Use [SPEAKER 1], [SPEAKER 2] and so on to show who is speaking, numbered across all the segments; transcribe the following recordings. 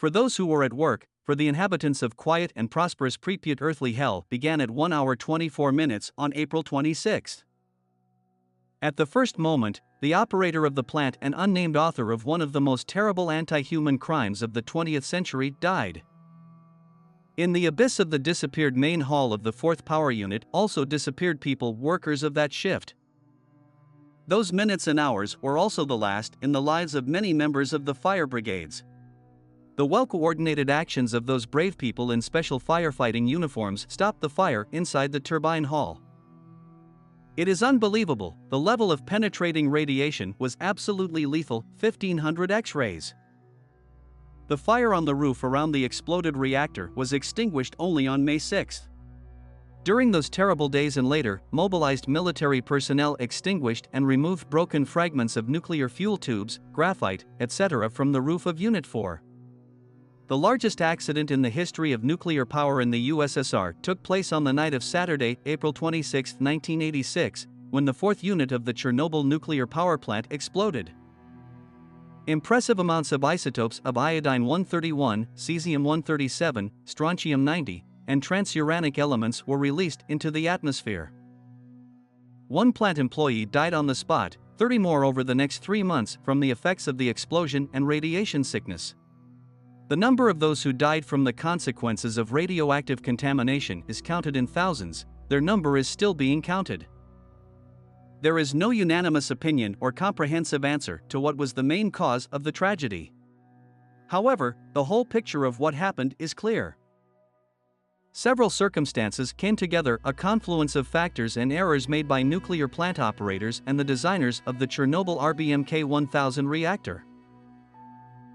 [SPEAKER 1] For those who were at work, for the inhabitants of quiet and prosperous Pripyat, earthly hell began at 1 hour 24 minutes on April 26. At the first moment, the operator of the plant and unnamed author of one of the most terrible anti-human crimes of the 20th century died. In the abyss of the disappeared main hall of the 4th power unit also disappeared people, workers of that shift. Those minutes and hours were also the last in the lives of many members of the fire brigades. The well-coordinated actions of those brave people in special firefighting uniforms stopped the fire inside the turbine hall. It is unbelievable, the level of penetrating radiation was absolutely lethal, 1500 X-rays. The fire on the roof around the exploded reactor was extinguished only on May 6. During those terrible days and later, mobilized military personnel extinguished and removed broken fragments of nuclear fuel tubes, graphite, etc. from the roof of Unit 4. The largest accident in the history of nuclear power in the USSR took place on the night of Saturday, April 26, 1986, when the 4th unit of the Chernobyl nuclear power plant exploded. Impressive amounts of isotopes of iodine-131, cesium-137, strontium-90, and transuranic elements were released into the atmosphere. One plant employee died on the spot, 30 more over the next 3 months from the effects of the explosion and radiation sickness. The number of those who died from the consequences of radioactive contamination is counted in thousands. Their number is still being counted. There is no unanimous opinion or comprehensive answer to what was the main cause of the tragedy. However, the whole picture of what happened is clear. Several circumstances came together, a confluence of factors and errors made by nuclear plant operators and the designers of the Chernobyl RBMK-1000 reactor.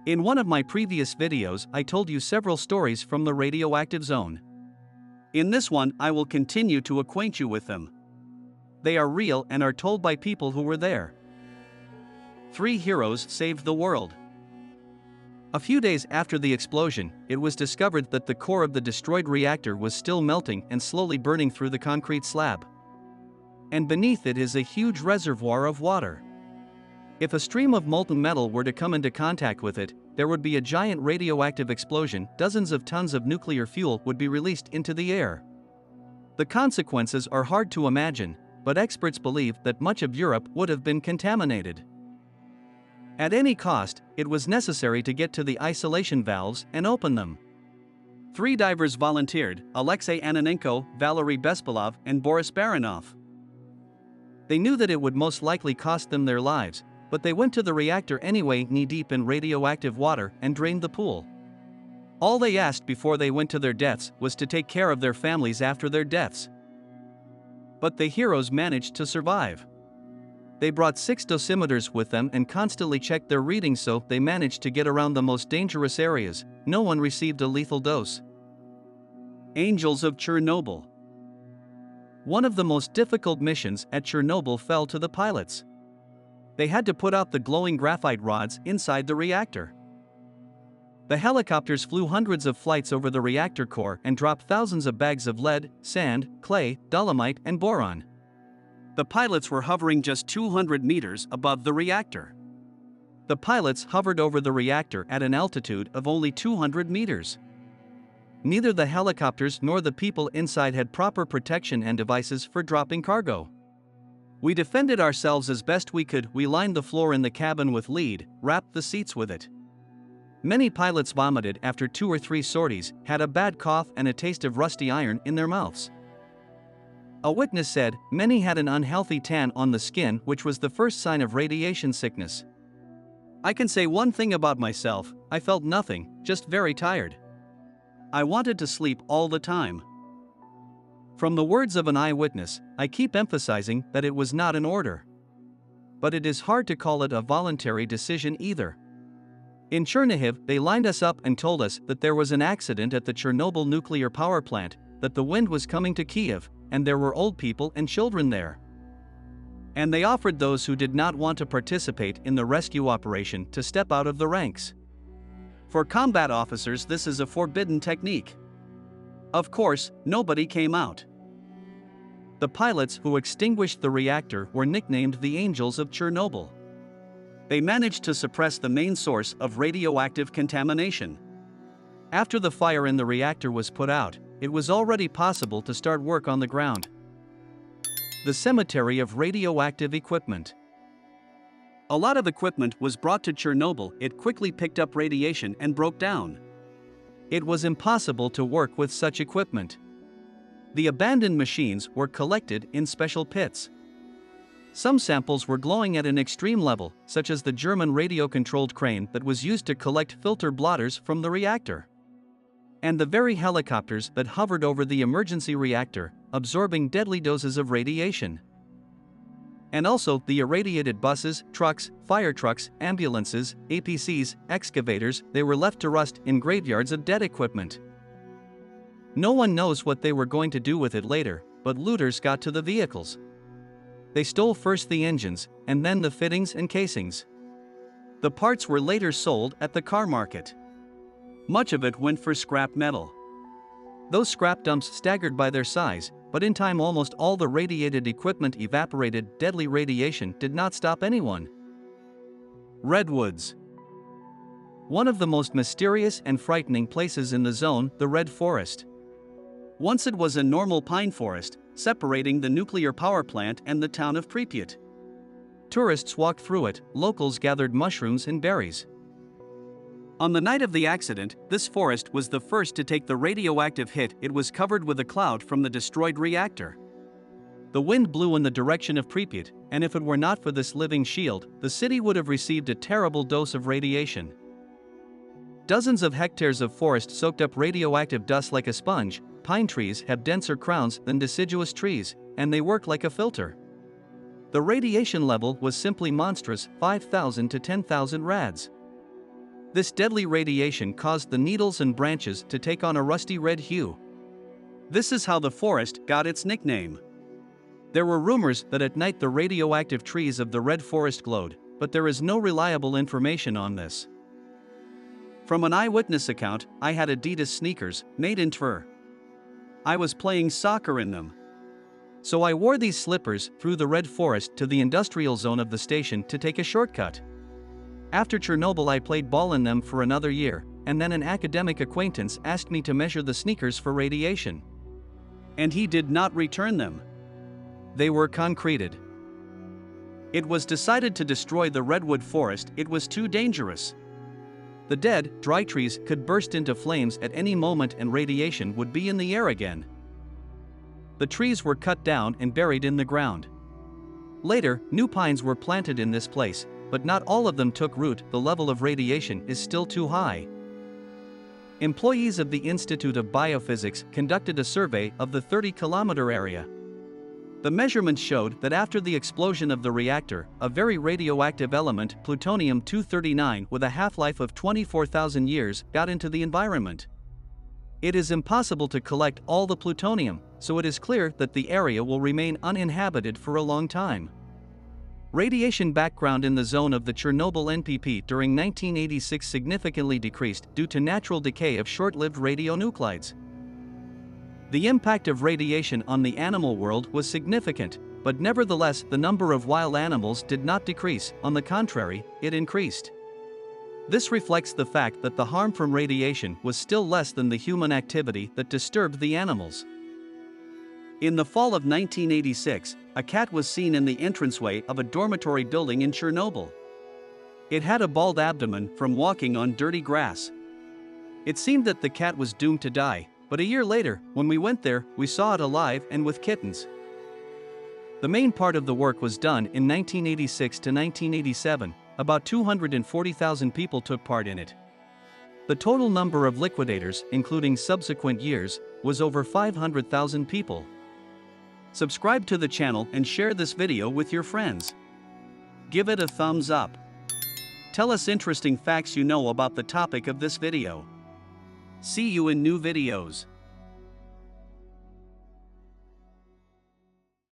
[SPEAKER 1] In one of my previous videos, I told you several stories from the radioactive zone. In this one, I will continue to acquaint you with them. They are real and are told by people who were there. 3 heroes saved the world. A few days after the explosion, it was discovered that the core of the destroyed reactor was still melting and slowly burning through the concrete slab. And beneath it is a huge reservoir of water. If a stream of molten metal were to come into contact with it, there would be a giant radioactive explosion. Dozens of tons of nuclear fuel would be released into the air. The consequences are hard to imagine, but experts believe that much of Europe would have been contaminated. At any cost, it was necessary to get to the isolation valves and open them. 3 divers volunteered: Alexei Ananenko, Valery Bespalov, and Boris Baranov. They knew that it would most likely cost them their lives, but they went to the reactor anyway, knee-deep in radioactive water, and drained the pool. All they asked before they went to their deaths was to take care of their families after their deaths. But the heroes managed to survive. They brought 6 dosimeters with them and constantly checked their readings, so they managed to get around the most dangerous areas. No one received a lethal dose. Angels of Chernobyl. One of the most difficult missions at Chernobyl fell to the pilots. They had to put out the glowing graphite rods inside the reactor. The helicopters flew hundreds of flights over the reactor core and dropped thousands of bags of lead, sand, clay, dolomite, and boron. The pilots were hovering just 200 meters above the reactor. The pilots hovered over the reactor at an altitude of only 200 meters. Neither the helicopters nor the people inside had proper protection and devices for dropping cargo. We defended ourselves as best we could. We lined the floor in the cabin with lead, wrapped the seats with it. Many pilots vomited after 2 or 3 sorties, had a bad cough and a taste of rusty iron in their mouths. A witness said, many had an unhealthy tan on the skin, which was the first sign of radiation sickness. I can say one thing about myself: I felt nothing, just very tired. I wanted to sleep all the time. From the words of an eyewitness, I keep emphasizing that it was not an order. But it is hard to call it a voluntary decision either. In Chernihiv, they lined us up and told us that there was an accident at the Chernobyl nuclear power plant, that the wind was coming to Kiev, and there were old people and children there. And they offered those who did not want to participate in the rescue operation to step out of the ranks. For combat officers, this is a forbidden technique. Of course, nobody came out. The pilots who extinguished the reactor were nicknamed the Angels of Chernobyl. They managed to suppress the main source of radioactive contamination. After the fire in the reactor was put out, it was already possible to start work on the ground. The cemetery of radioactive equipment. A lot of equipment was brought to Chernobyl. It quickly picked up radiation and broke down. It was impossible to work with such equipment. The abandoned machines were collected in special pits. Some samples were glowing at an extreme level, such as the German radio-controlled crane that was used to collect filter blotters from the reactor. And the very helicopters that hovered over the emergency reactor, absorbing deadly doses of radiation. And also the irradiated buses, trucks, fire trucks, ambulances, APCs, excavators, they were left to rust in graveyards of dead equipment. No one knows what they were going to do with it later, but looters got to the vehicles. They stole first the engines, and then the fittings and casings. The parts were later sold at the car market. Much of it went for scrap metal. Those scrap dumps staggered by their size, but in time almost all the radiated equipment evaporated. Deadly radiation did not stop anyone. Redwoods. One of the most mysterious and frightening places in the zone, the Red Forest. Once it was a normal pine forest, separating the nuclear power plant and the town of Pripyat. Tourists walked through it, locals gathered mushrooms and berries. On the night of the accident, this forest was the first to take the radioactive hit. It was covered with a cloud from the destroyed reactor. The wind blew in the direction of Pripyat, and if it were not for this living shield, the city would have received a terrible dose of radiation. Dozens of hectares of forest soaked up radioactive dust like a sponge. Pine trees have denser crowns than deciduous trees, and they work like a filter. The radiation level was simply monstrous, 5,000 to 10,000 rads. This deadly radiation caused the needles and branches to take on a rusty red hue. This is how the forest got its nickname. There were rumors that at night the radioactive trees of the Red Forest glowed, but there is no reliable information on this. From an eyewitness account, I had Adidas sneakers, made in fur. I was playing soccer in them. So I wore these slippers through the Red Forest to the industrial zone of the station to take a shortcut. After Chernobyl I played ball in them for another year, and then an academic acquaintance asked me to measure the sneakers for radiation. And he did not return them. They were concreted. It was decided to destroy the redwood forest. It was too dangerous. The dead, dry trees could burst into flames at any moment and radiation would be in the air again. The trees were cut down and buried in the ground. Later, new pines were planted in this place, but not all of them took root. The level of radiation is still too high. Employees of the Institute of Biophysics conducted a survey of the 30-kilometer area. The measurements showed that after the explosion of the reactor, a very radioactive element, plutonium-239 with a half-life of 24,000 years, got into the environment. It is impossible to collect all the plutonium, so it is clear that the area will remain uninhabited for a long time. Radiation background in the zone of the Chernobyl NPP during 1986 significantly decreased due to natural decay of short-lived radionuclides. The impact of radiation on the animal world was significant, but nevertheless the number of wild animals did not decrease. On the contrary, it increased. This reflects the fact that the harm from radiation was still less than the human activity that disturbed the animals. In the fall of 1986, a cat was seen in the entranceway of a dormitory building in Chernobyl. It had a bald abdomen from walking on dirty grass. It seemed that the cat was doomed to die, but a year later, when we went there, we saw it alive and with kittens. The main part of the work was done in 1986 to 1987, about 240,000 people took part in it. The total number of liquidators, including subsequent years, was over 500,000 people. Subscribe to the channel and share this video with your friends. Give it a thumbs up. Tell us interesting facts you know about the topic of this video. See you in new videos.